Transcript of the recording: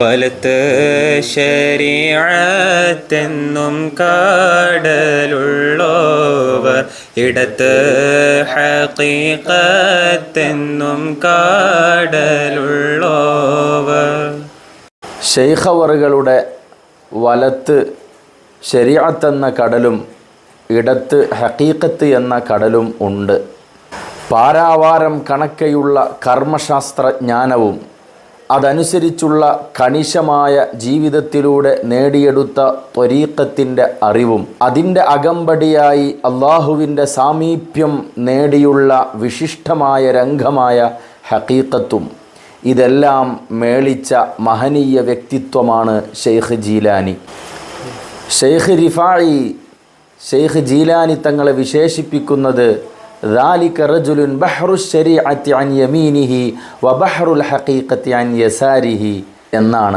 വലത്ത് ശരീഅത്തെന്നും കാടലുള്ളോവർ, ഇടത്ത് ഹഖീഖത്തെന്നും കാടലുള്ളോവർ. ശൈഖവറുകളുടെ വലത്ത് ശരീഅത്ത് എന്ന കടലും ഇടത്ത് ഹഖീഖത്ത് എന്ന കടലും ഉണ്ട്. പാരാവാരം കണക്കെയുള്ള കർമ്മശാസ്ത്രജ്ഞാനവും അതനുസരിച്ചുള്ള കണിശമായ ജീവിതത്തിലൂടെ നേടിയെടുത്ത ത്വരീഖത്തിൻ്റെ അറിവും അതിൻ്റെ അകമ്പടിയായി അള്ളാഹുവിൻ്റെ സാമീപ്യം നേടിയുള്ള വിശിഷ്ടമായ രംഗമായ ഹഖീഖത്തും ഇതെല്ലാം മേളിച്ച മഹനീയ വ്യക്തിത്വമാണ് ഷെയ്ഖ് ജീലാനി. ഷെയ്ഖ് റിഫായി ഷെയ്ഖ് ജീലാനി തങ്ങളെ വിശേഷിപ്പിക്കുന്നത് ذَلِكَ رَجُلٌ بَحْرُ الشَّرِيعَةِ عَنْ يَمِينِهِ وَبَحْرُ الْحَقِيقَةِ عَنْ يَسَارِهِ എന്നാണ്.